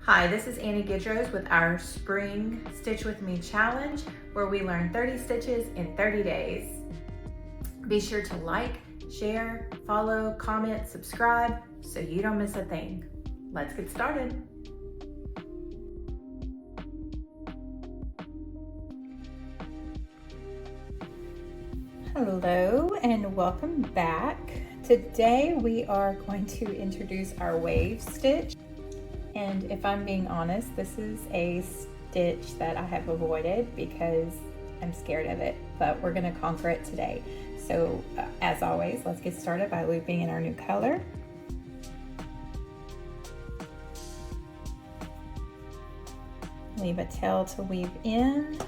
Hi, this is Annie Gidros with our Spring Stitch With Me Challenge, where we learn 30 stitches in 30 days. Be sure to like, share, follow, comment, subscribe, so you don't miss a thing. Let's get started. Hello and welcome back. Today we are going to introduce our wave stitch. And if I'm being honest, this is a stitch that I have avoided because I'm scared of it, but we're gonna conquer it today. So as always, let's get started by looping in our new color. Leave a tail to weave in.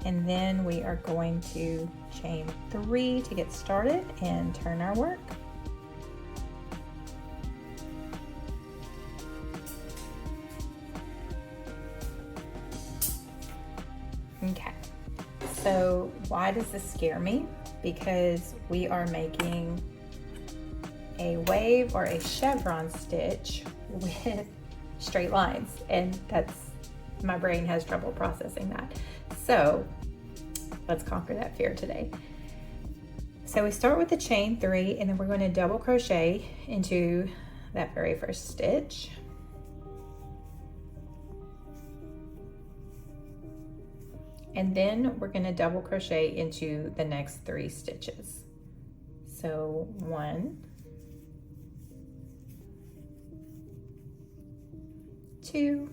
And then we are going to chain 3 to get started and turn our work. Okay, so why does this scare me? Because we are making a wave or a chevron stitch with straight lines, and my brain has trouble processing that. So let's conquer that fear today. So we start with the chain 3, and then we're going to double crochet into that very first stitch. And then we're going to double crochet into the next 3 stitches. So 1, 2,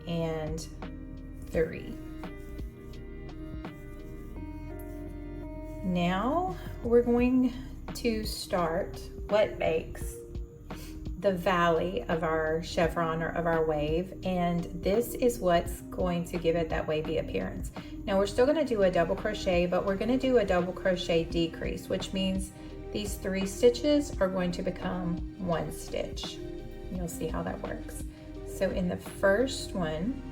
and 3. Now we're going to start what makes the valley of our chevron or of our wave, and this is what's going to give it that wavy appearance. Now we're still going to do a double crochet, but we're going to do a double crochet decrease, which means these 3 stitches are going to become 1 stitch. You'll see how that works. So in the first one,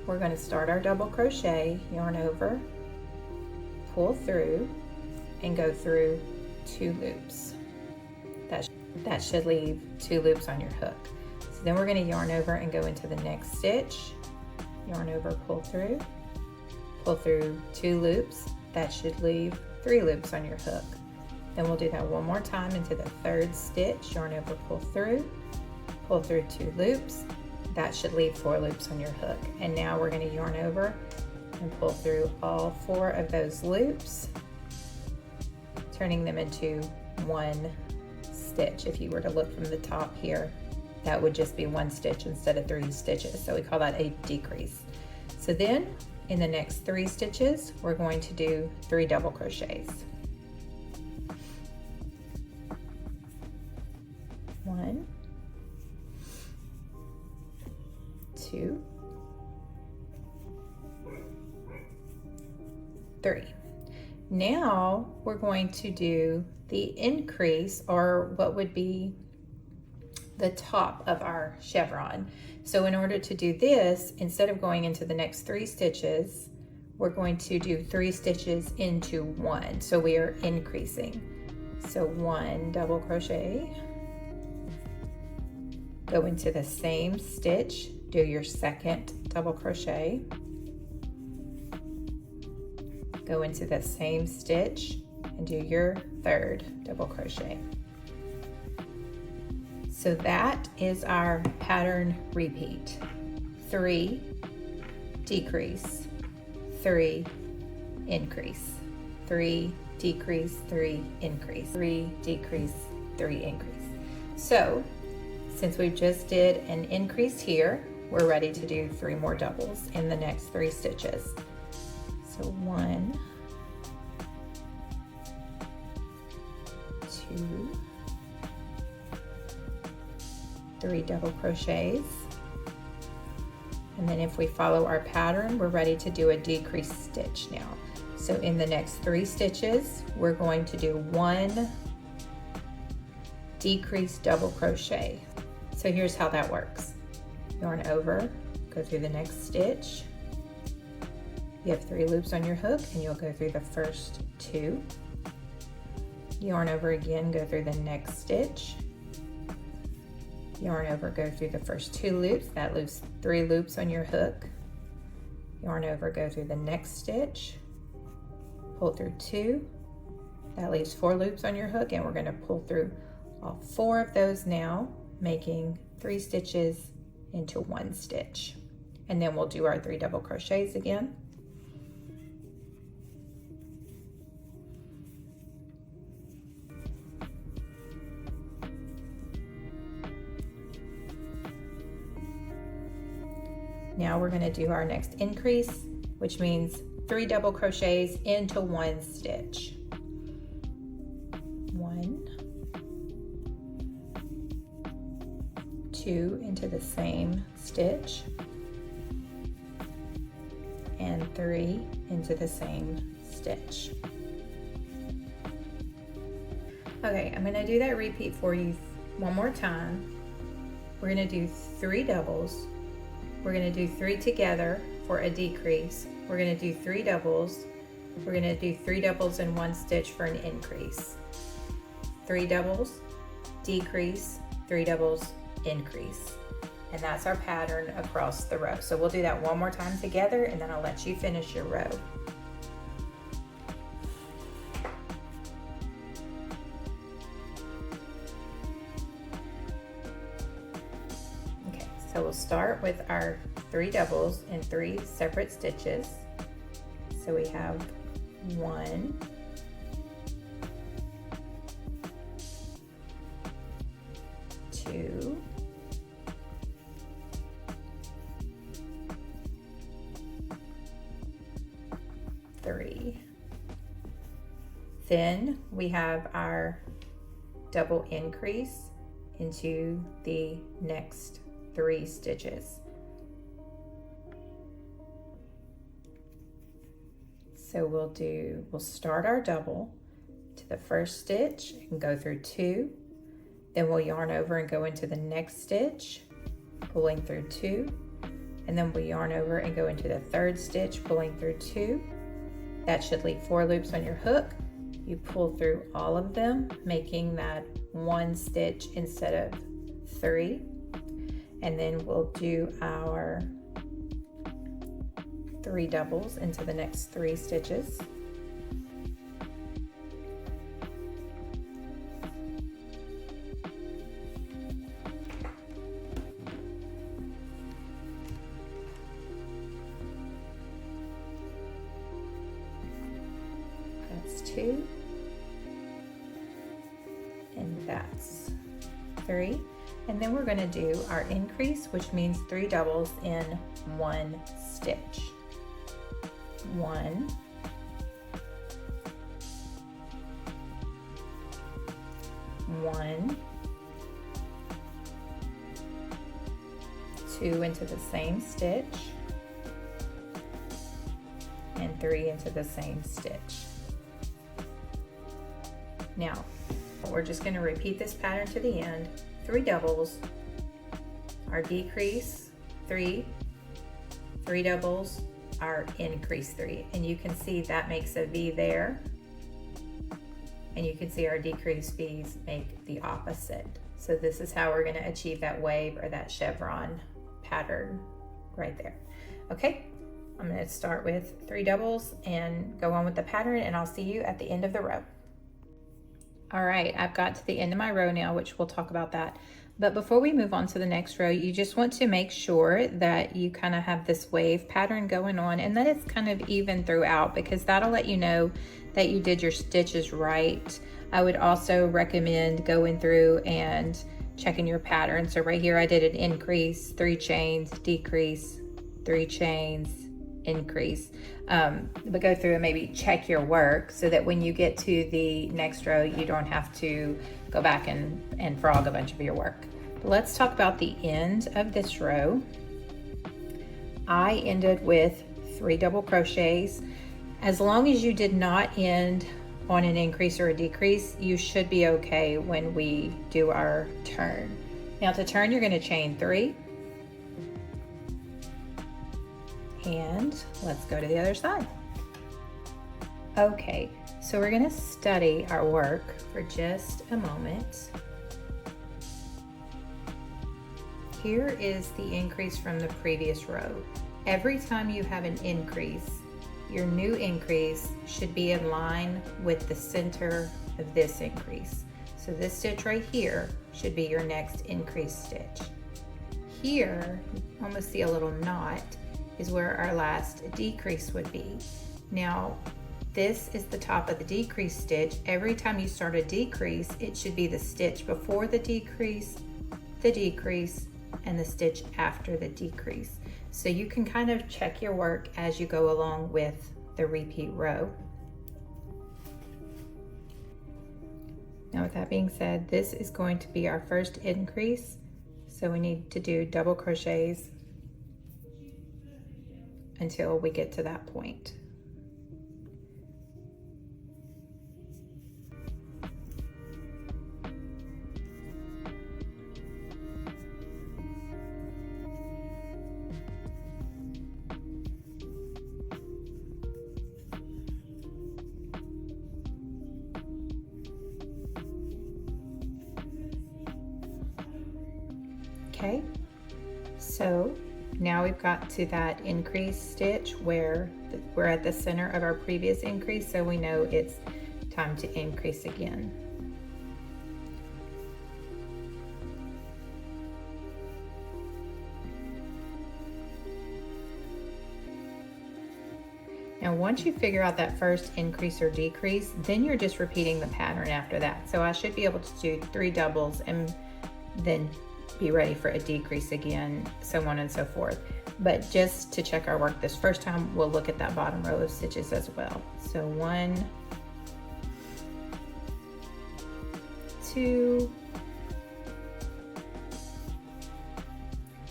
we're going to start our double crochet, yarn over, pull through, and go through 2 loops. That should leave 2 loops on your hook. So then we're going to yarn over and go into the next stitch, yarn over, pull through 2 loops. That should leave 3 loops on your hook. Then we'll do that one more time into the 3rd stitch, yarn over, pull through 2 loops. That should leave 4 loops on your hook. And now we're going to yarn over and pull through all 4 of those loops, turning them into 1 stitch. If you were to look from the top here, that would just be 1 stitch instead of 3 stitches. So we call that a decrease. So then in the next 3 stitches, we're going to do 3 double crochets. 1, 2, 3. Now we're going to do the increase, or what would be the top of our chevron. So in order to do this, instead of going into the next 3 stitches, we're going to do 3 stitches into 1. So we are increasing. So 1 double crochet, go into the same stitch, do your 2nd double crochet, go into the same stitch and do your 3rd double crochet. So that is our pattern repeat. 3 decrease, 3 increase, 3 decrease, 3 increase, 3 decrease, 3 increase. So since we just did an increase here, we're ready to do 3 more doubles in the next 3 stitches. So 1, 2, 3 double crochets. And then if we follow our pattern, we're ready to do a decrease stitch now. So in the next 3 stitches, we're going to do 1 decrease double crochet. So here's how that works. Yarn over, go through the next stitch. You have 3 loops on your hook, and you'll go through the first 2. yarn over again, go through the next stitch, yarn over, go through the first 2 loops, that leaves 3 loops on your hook, yarn over, go through the next stitch, pull through 2, that leaves 4 loops on your hook, and we're going to pull through all 4 of those now, making 3 stitches into 1 stitch. And then we'll do our 3 double crochets again. Now we're going to do our next increase, which means 3 double crochets into 1 stitch. 1, 2 into the same stitch, and 3 into the same stitch. Okay, I'm going to do that repeat for you one more time. We're going to do 3 doubles. We're going to do 3 together for a decrease. We're going to do 3 doubles. We're going to do 3 doubles in 1 stitch for an increase. 3 doubles, decrease, 3 doubles, increase. And that's our pattern across the row. So we'll do that one more time together, and then I'll let you finish your row. Okay, so we'll start with our 3 doubles in 3 separate stitches. So we have 1, 2, 3. Then we have our double increase into the next 3 stitches. So we'll start our double to the first stitch and go through 2. Then we'll yarn over and go into the next stitch, pulling through 2. And then we'll yarn over and go into the 3rd stitch, pulling through 2. That should leave 4 loops on your hook. You pull through all of them, making that 1 stitch instead of 3. And then we'll do our 3 doubles into the next 3 stitches. That's 2, and that's 3. And then we're going to do our increase, which means 3 doubles in 1 stitch. 1, 1, 2 into the same stitch, and 3 into the same stitch. Now, we're just going to repeat this pattern to the end. 3 doubles, our decrease 3, 3 doubles, our increase 3, and you can see that makes a V there, and you can see our decrease V's make the opposite. So this is how we're going to achieve that wave or that chevron pattern right there. Okay, I'm going to start with 3 doubles and go on with the pattern, and I'll see you at the end of the row. All right, I've got to the end of my row now, which we'll talk about that. But before we move on to the next row, you just want to make sure that you kind of have this wave pattern going on and that it's kind of even throughout, because that'll let you know that you did your stitches right. I would also recommend going through and checking your pattern. So right here, I did an increase, 3 chains, decrease, 3 chains, increase. But go through and maybe check your work so that when you get to the next row, you don't have to go back and frog a bunch of your work. But let's talk about the end of this row. I ended with 3 double crochets. As long as you did not end on an increase or a decrease, you should be okay when we do our turn. Now to turn, you're going to chain 3. And let's go to the other side. Okay, So we're going to study our work for just a moment. Here is the increase from the previous row. Every time you have an increase, your new increase should be in line with the center of this increase. So this stitch right here should be your next increase stitch. Here, you almost see a little knot, is where our last decrease would be. Now, this is the top of the decrease stitch. Every time you start a decrease, it should be the stitch before the decrease, and the stitch after the decrease. So you can kind of check your work as you go along with the repeat row. Now with that being said, this is going to be our first increase. So we need to do double crochets until we get to that point. Okay, so now we've got to that increase stitch where we're at the center of our previous increase, so we know it's time to increase again. Now once you figure out that first increase or decrease, then you're just repeating the pattern after that. So I should be able to do 3 doubles and then be ready for a decrease again, so on and so forth. But just to check our work this first time, we'll look at that bottom row of stitches as well. So 1, 2,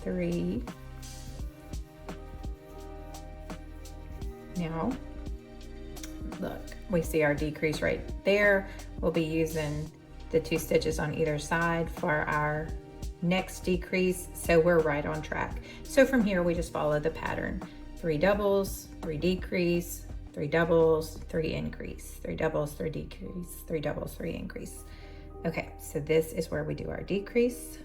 3. Now, look, we see our decrease right there. We'll be using the 2 stitches on either side for our next decrease, so we're right on track. So from here we just follow the pattern: 3 doubles, 3 decrease, 3 doubles, 3 increase, 3 doubles, 3 decrease, 3 doubles, 3 increase. Okay, so this is where we do our decrease,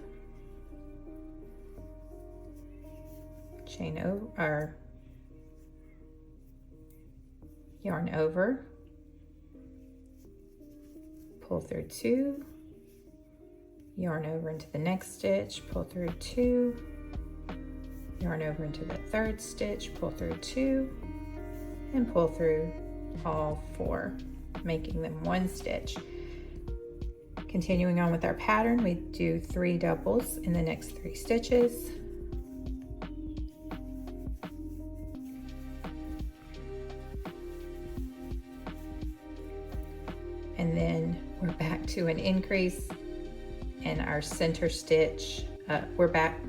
chain over, or yarn over, pull through 2, yarn over into the next stitch, pull through 2, yarn over into the 3rd stitch, pull through 2, and pull through all 4, making them 1 stitch. Continuing on with our pattern, we do 3 doubles in the next 3 stitches. And then we're back to an increase and our center stitch, we're back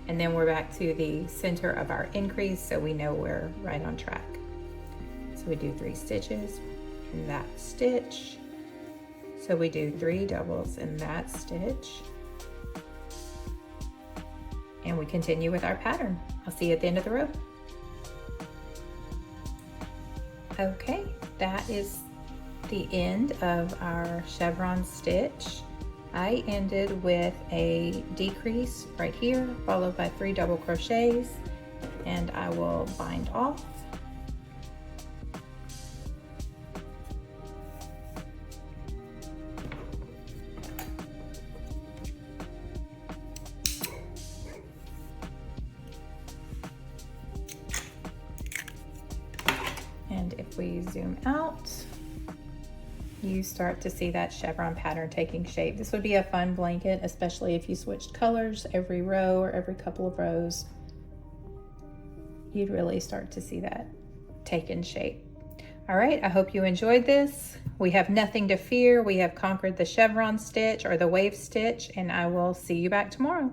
to the center of our increase, so we know we're right on track. So we do 3 stitches in that stitch. So we do 3 doubles in that stitch. And we continue with our pattern. I'll see you at the end of the row. Okay, that is the end of our chevron stitch. I ended with a decrease right here, followed by 3 double crochets, and I will bind off. And if we zoom out, you start to see that chevron pattern taking shape. This would be a fun blanket, especially if you switched colors every row or every couple of rows. You'd really start to see that taking shape. All right, I hope you enjoyed this. We have nothing to fear. We have conquered the chevron stitch or the wave stitch, and I will see you back tomorrow.